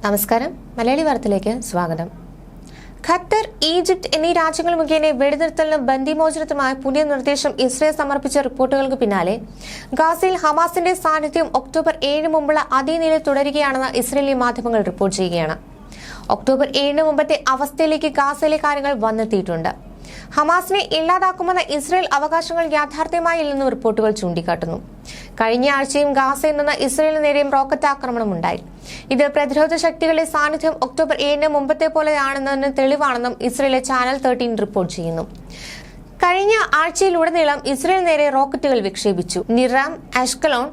നമസ്കാരം. മലയാളി വാർത്തയിലേക്ക് സ്വാഗതം. ഖത്തർ, ഈജിപ്ത് എന്നീ രാജ്യങ്ങൾ മുഖേന വെടിനിർത്തലിനും ബന്ദിമോചനത്തിനുമായി പുതിയ നിർദ്ദേശം ഇസ്രയേൽ സമർപ്പിച്ച റിപ്പോർട്ടുകൾക്ക് പിന്നാലെ ഗാസയിൽ ഹമാസിന്റെ സാന്നിധ്യം ഒക്ടോബർ 7 മുമ്പുള്ള അതേ നിലയിൽ തുടരുകയാണെന്ന് ഇസ്രയേലി മാധ്യമങ്ങൾ റിപ്പോർട്ട് ചെയ്യുകയാണ്. ഒക്ടോബർ 7 മുമ്പത്തെ അവസ്ഥയിലേക്ക് ഗാസയിലെ കാര്യങ്ങൾ വന്നെത്തിയിട്ടുണ്ട്. ഹമാസിനെ ഇല്ലാതാക്കുമെന്ന ഇസ്രയേൽ അവകാശങ്ങൾ യാഥാർത്ഥ്യമായില്ലെന്നും റിപ്പോർട്ടുകൾ ചൂണ്ടിക്കാട്ടുന്നു. കഴിഞ്ഞ ആഴ്ചയും ഗാസയിൽ നിന്ന് ഇസ്രയേലിന് നേരെയും റോക്കറ്റ് ആക്രമണം ഉണ്ടായി. ഇത് പ്രതിരോധ ശക്തികളുടെ സാന്നിധ്യം ഒക്ടോബർ 7 മുമ്പത്തെ പോലെയാണെന്നതിന് തെളിവാണെന്നും ഇസ്രയേലിലെ ചാനൽ 13 റിപ്പോർട്ട് ചെയ്യുന്നു. കഴിഞ്ഞ ആഴ്ചയിലുടനീളം ഇസ്രയേൽ നേരെ റോക്കറ്റുകൾ വിക്ഷേപിച്ചു. നിറാം, അഷ്കലോൺ,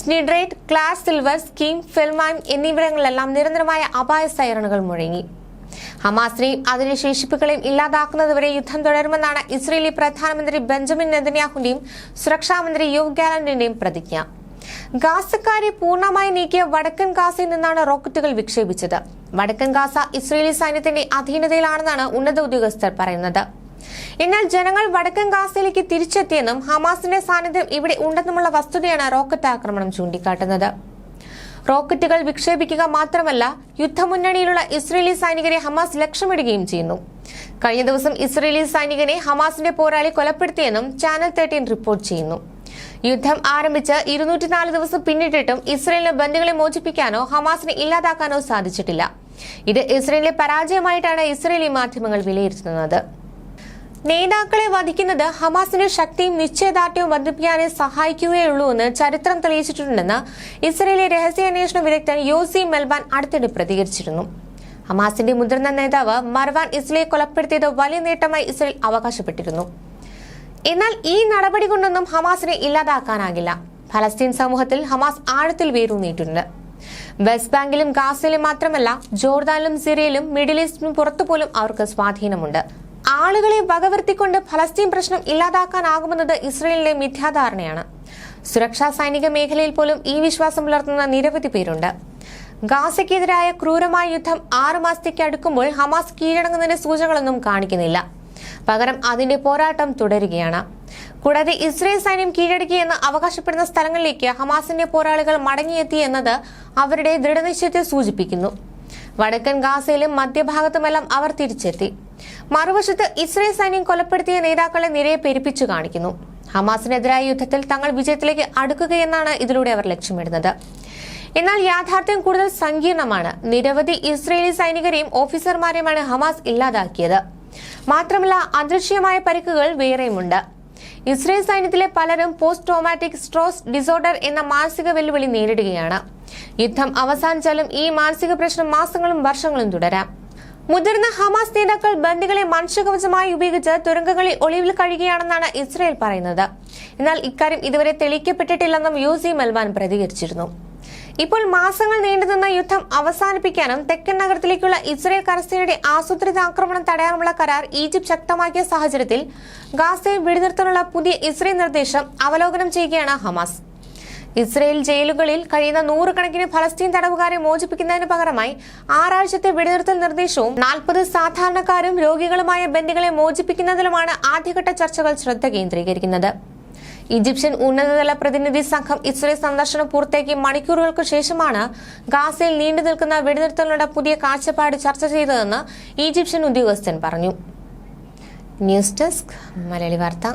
സ്നിഡ്രേറ്റ്, ക്ലാസ് സിൽവർ, സ്കീം, ഫിൽമൈം എന്നിവിടങ്ങളിലെല്ലാം നിരന്തരമായ അപായ സൈറണുകൾ മുഴങ്ങി. ഹമാസിനെയും അതിന്റെ ശേഷിപ്പുകളെയും ഇല്ലാതാക്കുന്നതുവരെ യുദ്ധം തുടരുമെന്നാണ് ഇസ്രയേലി പ്രധാനമന്ത്രി ബെഞ്ചമിൻ നെതന്യാഹുവിന്റെയും സുരക്ഷാ മന്ത്രി യോവ് ഗാലന്റിന്റെയും പ്രതിജ്ഞ. ഗാസക്കാരെ പൂർണ്ണമായി നീക്കിയ വടക്കൻ ഗാസയിൽ നിന്നാണ് റോക്കറ്റുകൾ വിക്ഷേപിച്ചത്. വടക്കൻ ഗാസ ഇസ്രയേലി സൈന്യത്തിന്റെ അധീനതയിലാണെന്നാണ് ഉന്നത ഉദ്യോഗസ്ഥർ പറയുന്നത്. എന്നാൽ ജനങ്ങൾ വടക്കൻ ഗാസയിലേക്ക് തിരിച്ചെത്തിയെന്നും ഹമാസിന്റെ സാന്നിധ്യം ഇവിടെ ഉണ്ടെന്നുമുള്ള വസ്തുതയാണ് റോക്കറ്റ് ആക്രമണം ചൂണ്ടിക്കാട്ടുന്നത്. റോക്കറ്റുകൾ വിക്ഷേപിക്കുക മാത്രമല്ല, യുദ്ധമുന്നണിയിലുള്ള ഇസ്രയേലി സൈനികരെ ഹമാസ് ലക്ഷ്യമിടുകയും ചെയ്യുന്നു. കഴിഞ്ഞ ദിവസം ഇസ്രയേലി സൈനികനെ ഹമാസിന്റെ പോരാളി കൊലപ്പെടുത്തിയെന്നും ചാനൽ 13 റിപ്പോർട്ട് ചെയ്യുന്നു. യുദ്ധം ആരംഭിച്ച് 204 ദിവസം പിന്നിട്ടിട്ടും ഇസ്രയേലിന് ബന്ദികളെ മോചിപ്പിക്കാനോ ഹമാസിനെ ഇല്ലാതാക്കാനോ സാധിച്ചിട്ടില്ല. ഇത് ഇസ്രയേലിലെ പരാജയമായിട്ടാണ് ഇസ്രയേലി മാധ്യമങ്ങൾ വിലയിരുത്തുന്നത്. നേതാക്കളെ വധിക്കുന്നത് ഹമാസിന്റെ ശക്തിയും നിശ്ചയദാർഢ്യവും വർദ്ധിപ്പിക്കാനേ സഹായിക്കുകയുള്ളൂ എന്ന് ചരിത്രം തെളിയിച്ചിട്ടുണ്ടെന്ന് ഇസ്രയേലി രഹസ്യാന്വേഷണ വിദഗ്ധൻ യോസി മെൽബാൻ അടുത്തിടെ പ്രതികരിച്ചിരുന്നു. ഹമാസിന്റെ മുതിർന്ന നേതാവ് മർവാൻ ഇസ്ലയെ കൊലപ്പെടുത്തിയത് വലിയ നേട്ടമായി ഇസ്രയേൽ അവകാശപ്പെട്ടിരുന്നു. എന്നാൽ ഈ നടപടി കൊണ്ടൊന്നും ഹമാസിനെ ഇല്ലാതാക്കാനാകില്ല. ഫലസ്തീൻ സമൂഹത്തിൽ ഹമാസ് ആഴത്തിൽ വേരൂന്നിയിട്ടുണ്ട്. വെസ്റ്റ് ബാങ്കിലും ഗാസയിലും മാത്രമല്ല, ജോർദാനിലും സിറിയയിലും മിഡിൽ ഈസ്റ്റിനും പുറത്തുപോലും അവർക്ക് സ്വാധീനമുണ്ട്. ആളുകളെ വകവരുത്തിക്കൊണ്ട് ഫലസ്തീൻ പ്രശ്നം ഇല്ലാതാക്കാനാകുമെന്നത് ഇസ്രയേലിലെ മിഥ്യാധാരണയാണ്. സുരക്ഷാ സൈനിക മേഖലയിൽ പോലും ഈ വിശ്വാസം പുലർത്തുന്ന നിരവധി പേരുണ്ട്. ഗാസയ്ക്കെതിരായ ക്രൂരമായ യുദ്ധം 6 മാസത്തേക്ക് അടുക്കുമ്പോൾ ഹമാസ് കീഴടങ്ങുന്നതിന്റെ സൂചനകളൊന്നും കാണിക്കുന്നില്ല. പകരം അതിന്റെ പോരാട്ടം തുടരുകയാണ്. കൂടാതെ ഇസ്രയേൽ സൈന്യം കീഴടക്കിയെന്ന് അവകാശപ്പെടുന്ന സ്ഥലങ്ങളിലേക്ക് ഹമാസിന്റെ പോരാളികൾ മടങ്ങിയെത്തി എന്നത് അവരുടെ ദൃഢനിശ്ചയത്തെ സൂചിപ്പിക്കുന്നു. വടക്കൻ ഗാസയിലും മധ്യഭാഗത്തുമെല്ലാം അവർ തിരിച്ചെത്തി. മറുവശത്ത് ഇസ്രയേൽ സൈന്യം കൊലപ്പെടുത്തിയ നേതാക്കളെ നിരയെ പെരുപ്പിച്ചു കാണിക്കുന്നു. ഹമാസിനെതിരായ യുദ്ധത്തിൽ തങ്ങൾ വിജയത്തിലേക്ക് അടുക്കുകയെന്നാണ് ഇതിലൂടെ അവർ ലക്ഷ്യമിടുന്നത്. എന്നാൽ യാഥാർത്ഥ്യം കൂടുതൽ സങ്കീർണമാണ്. നിരവധി ഇസ്രയേലി സൈനികരെയും ഓഫീസർമാരെയുമാണ് ഹമാസ് ഇല്ലാതാക്കിയത്. മാത്രമല്ല, അദൃശ്യമായ പരിക്കുകൾ വേറെയുമുണ്ട്. ഇസ്രയേൽ സൈന്യത്തിലെ പലരും പോസ്റ്റ് ട്രോമാറ്റിക് സ്ട്രെസ് ഡിസോർഡർ എന്ന മാനസിക വെല്ലുവിളി നേരിടുകയാണ്. യുദ്ധം അവസാനിച്ചാലും ഈ മാനസിക പ്രശ്നം മാസങ്ങളും വർഷങ്ങളും തുടരാം. മുതിർന്ന ഹമാസ് നേതാക്കൾ ബന്ദികളെ മനുഷ്യകവചമായി ഉപയോഗിച്ച് തുരങ്കങ്ങളിൽ ഒളിവിൽ കഴിയുകയാണെന്നാണ് ഇസ്രയേൽ പറയുന്നത്. എന്നാൽ ഇക്കാര്യം ഇതുവരെ തെളിയിക്കപ്പെട്ടിട്ടില്ലെന്നും യോസി മെൽബാൻ പ്രതികരിച്ചിരുന്നു. ഇപ്പോൾ മാസങ്ങൾ നീണ്ടുനിന്ന യുദ്ധം അവസാനിപ്പിക്കാനും തെക്കൻ നഗരത്തിലേക്കുള്ള ഇസ്രയേൽ കരസേനയുടെ ആസൂത്രിത ആക്രമണം തടയാനുള്ള കരാർ ഈജിപ്ത് ശക്തമാക്കിയ സാഹചര്യത്തിൽ ഗാസയിൽ വെടിനിർത്താനുള്ള പുതിയ ഇസ്രയേൽ നിർദ്ദേശം അവലോകനം ചെയ്യുകയാണ് ഹമാസ്. ഇസ്രയേൽ ജയിലുകളിൽ കഴിയുന്ന 100 കണക്കിന് ഫലസ്തീൻ തടവുകാരെ മോചിപ്പിക്കുന്നതിന് പകരമായി 6 ആഴ്ചത്തെ വെടിനിർത്തൽ നിർദ്ദേശവും 40 സാധാരണക്കാരും രോഗികളുമായ ബന്ദികളെ മോചിപ്പിക്കുന്നതിലുമാണ് ആദ്യഘട്ട ചർച്ചകൾ ശ്രദ്ധ കേന്ദ്രീകരിക്കുന്നത്. ഈജിപ്ഷ്യൻ ഉന്നതതല പ്രതിനിധി സംഘം ഇസ്രയേൽ സന്ദർശനം പൂർത്തിയാക്കി മണിക്കൂറുകൾക്ക് ശേഷമാണ് ഗാസയിൽ നീണ്ടു നിൽക്കുന്ന വെടിനിർത്തലിനുള്ള പുതിയ കാഴ്ചപ്പാട് ചർച്ച ചെയ്തതെന്ന് ഈജിപ്ഷ്യൻ ഉദ്യോഗസ്ഥൻ പറഞ്ഞു. ന്യൂസ് ഡെസ്ക്, മലയാളി വാർത്ത.